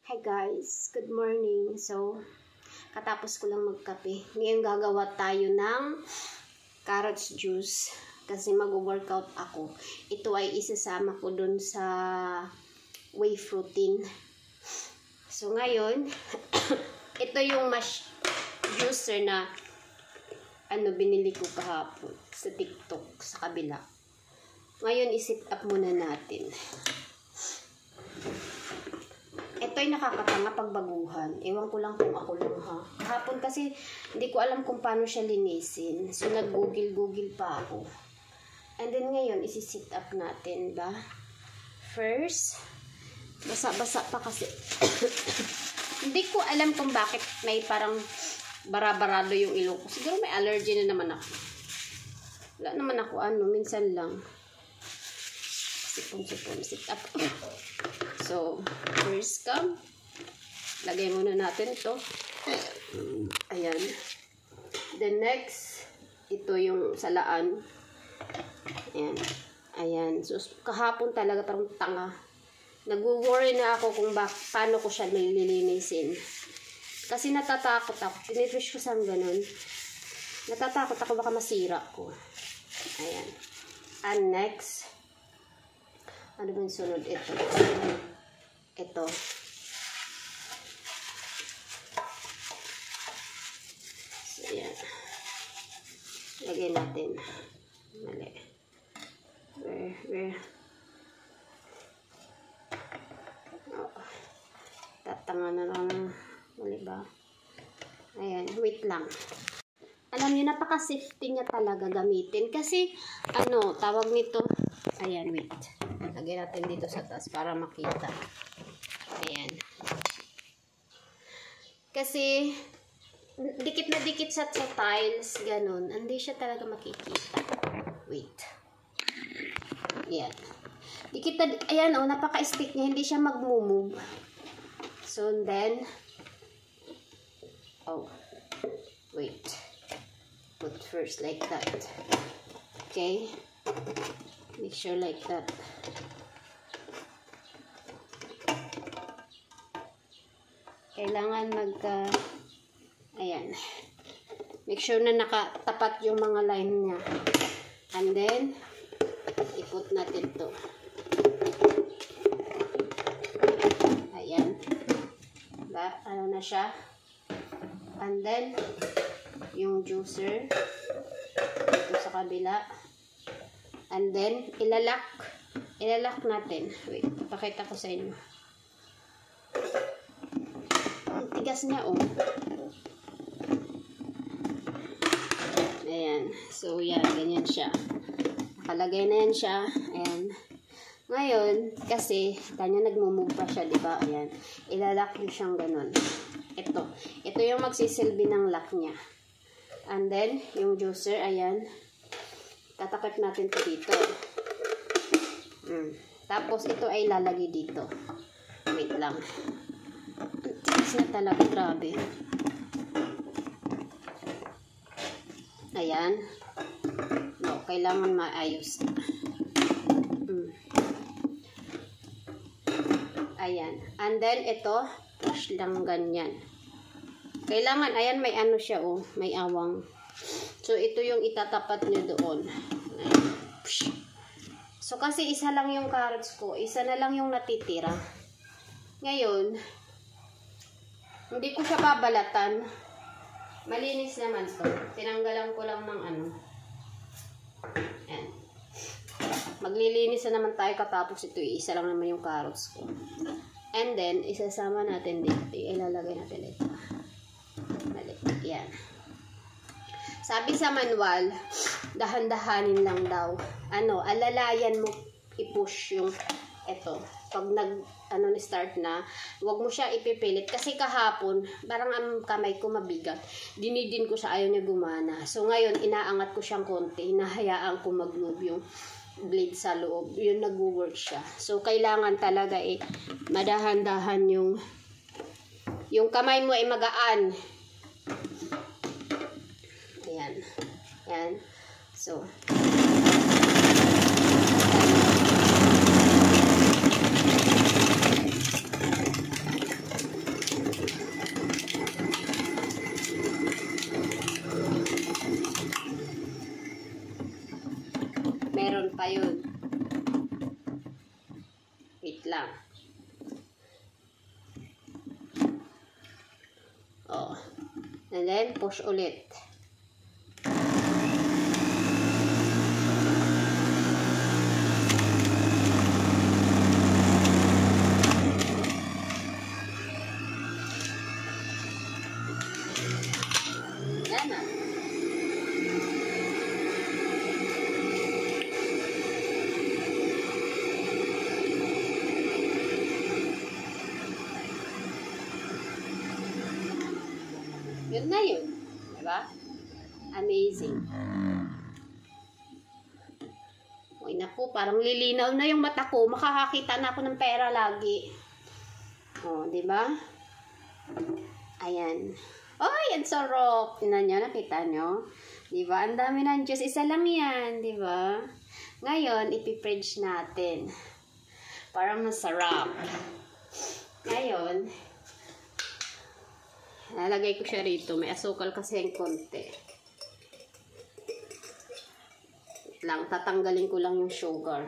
Hi guys, good morning. So, katapos ko lang magkape. Ngayon gagawa tayo ng carrots juice kasi mag-workout ako. Ito ay isasama ko dun sa whey protein. So, ngayon, ito yung juicer na binili ko kahapon sa TikTok sa kabila. Ngayon, i-set up muna natin. Ito ay nakakatanga pagbaguhan. Ewan ko lang kung ako lang ha. Kahapon kasi hindi ko alam kung paano siya linisin. So nag-google pa ako. And then ngayon isi-set up natin ba? First, basa-basa pa kasi. Hindi ko alam kung bakit may parang bara-barado yung ilong ko. Siguro may allergy na naman ako. Wala naman ako minsan lang. Sipon-sipon, set up. So, first lagay muna natin ito. Ayan. Then next, ito yung salaan. Ayan. Ayan. So, kahapon talaga parang tanga. Nag-worry na ako kung paano ko siya nililinisin. Kasi natatakot ako. Pinifresh ko sa ganun. Natatakot ako baka masira ko. Ayan. And next, ano ba yung sunod? Ito. So, ayan. Lagay natin. Mali. Where? Oh. Tatanga na lang. Mali ba? Ayan. Wait lang. Alam niyo, napaka-safety niya talaga gamitin. Kasi, tawag nito. Ayan, wait. Lagyan natin dito sa taas para makita. Ayan. Kasi, dikit na dikit sa tiles, ganun. Hindi siya talaga makikita. Wait. Ayan. Dikit na, ayan napaka-stick niya. Hindi siya mag-move. So, then, wait. Put first like that. Okay. Make sure like that. Kailangan ayan. Make sure na nakatapat yung mga line niya. And then, i-put natin to. Ayan. Diba? Ano na siya? And then, yung juicer. Ito sa kabila. And then, ilalak natin. Wait, pakita ko sa inyo. Ang tigas niya, Ayan. So, yan. Ganyan siya. Nakalagay na yan siya. Ayan. Ngayon, kasi, kanya nagmumove pa siya, diba? Ayan. Ilalak nyo siyang ganun. Ito. Ito yung magsisilbi ng lock niya. And then, yung juicer, ayan. Tatakip natin ito dito. Tapos, ito ay lalagay dito. Wait lang. Ang tigas na talaga. Grabe. Ayan. No, kailangan maayos. Ayan. And then, ito, push lang ganyan. Kailangan, ayan, may siya, may awang. So, ito yung itatapat nyo doon. So, kasi isa lang yung carrots ko. Isa na lang yung natitira. Ngayon, hindi ko siya babalatan. Malinis naman to. Tinanggalan ko lang ng Ayan. Maglilinis na naman tayo katapos ito. Isa lang naman yung carrots ko. And then, isasama natin dito. Ilalagay natin dito. Yan. Sabi sa manual, dahan-dahanin lang daw. Alalayan mo i-push yung ito. Pag start na, huwag mo siya ipipilit. Kasi kahapon, parang ang kamay ko mabigat. Dinidin ko siya, ayaw niya gumana. So ngayon, inaangat ko siyang konti. Hinahayaan ko mag-move yung blade sa loob. Yun, nag-work siya. So kailangan talaga madahan-dahan yung kamay mo ay magaan. Ayan. Ayan. So, And then, push ulit. Yan na. Yun na yun. Diba? Amazing. Uy, naku, parang lilinaw na yung mata ko. Makakakita na ako ng pera lagi. O, diba? Ayan. Oy, ang sarap. Tingnan nyo, nakita nyo? Diba? Ang dami ng juice. Isa lang yan. Diba? Ngayon, ipipridge natin. Parang masarap. Ngayon, nalagay ko siya rito. May asukal kasi yung konti. Wait lang, tatanggalin ko lang yung sugar.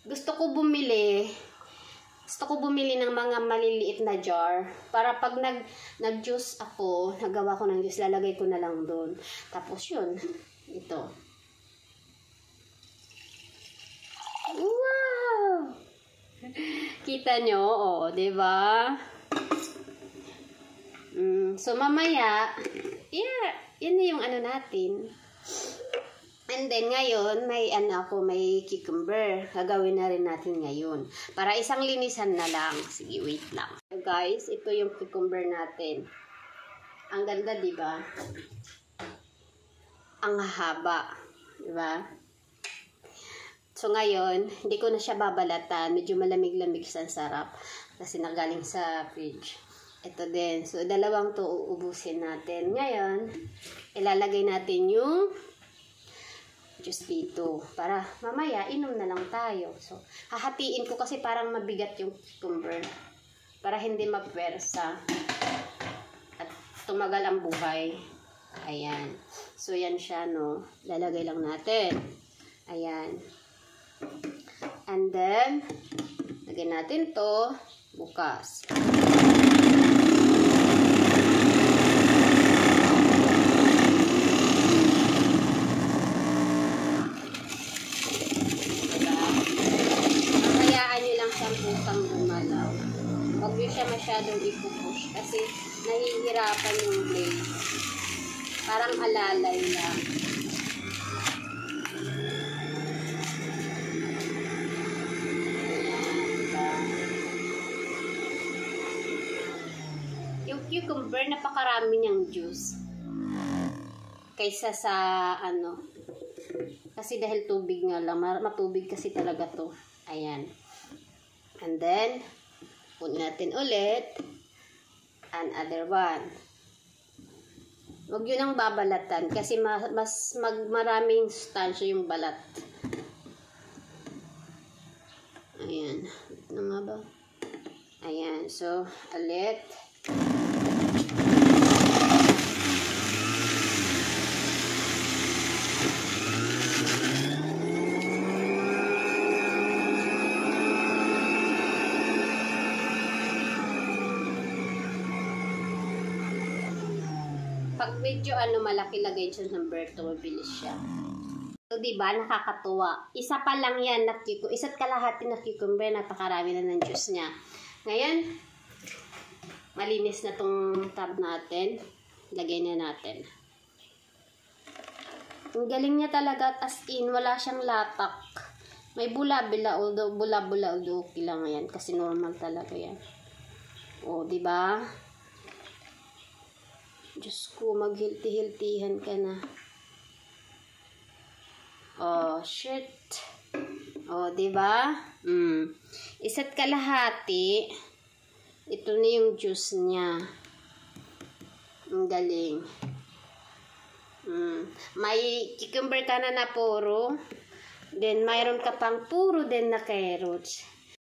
Gusto ko bumili ng mga maliliit na jar. Para pag nag-juice ako, nagawa ko ng juice, lalagay ko na lang doon. Tapos yun, ito. Wow! Kita nyo? Oo, diba? So, mamaya, yeah, yun yung ano natin. And then, ngayon, may cucumber. Gagawin na rin natin ngayon. Para isang linisan na lang. Sige, wait lang. So, guys, ito yung cucumber natin. Ang ganda, diba? Ang haba. Diba? So, ngayon, hindi ko na siya babalatan. Medyo malamig-lamig sa sarap. Kasi nagaling sa fridge. Ito din. So, dalawang to uubusin natin. Ngayon, ilalagay natin yung juice dito. Para mamaya, inom na lang tayo. So, hahatiin ko kasi parang mabigat yung cucumber. Para hindi mapwersa. At tumagal ang buhay. Ayan. So, yan siya, no? Lalagay lang natin. Ayan. And then, lagyan natin to bukas. Bukang gumalaw. Huwag nyo siya masyadong ipupush kasi nahihirapan yung blade. Parang alalay lang. Yung cucumber, napakarami niyang juice. Kaysa sa ano. Kasi dahil tubig nga lang. Matubig kasi talaga to. Ayan. And then, put natin ulit another one. Huwag yun ang babalatan kasi maraming sustansya yung balat. Ayan. Ito nga ba? Ayan. So, ulit. Pag medyo malaki lagay siya ng Berto, mabilis siya. So, diba, nakakatuwa. Isa pa lang yan, isa't kalahati na cucumber, napakarami na ng juice niya. Ngayon, malinis na tong tab natin. Lagay na natin. Ang galing niya talaga, as in, wala siyang latak. May bula-bula, although okay lang yan, kasi normal talaga yan. O, diba? Diyos ko, maghilti-hiltihan ka na. Oh, shit. Oh, diba? Isa't kalahati. Ito na yung juice niya. Ang galing. May cucumber ka na puro. Then, mayroon ka pang puro din na carrots.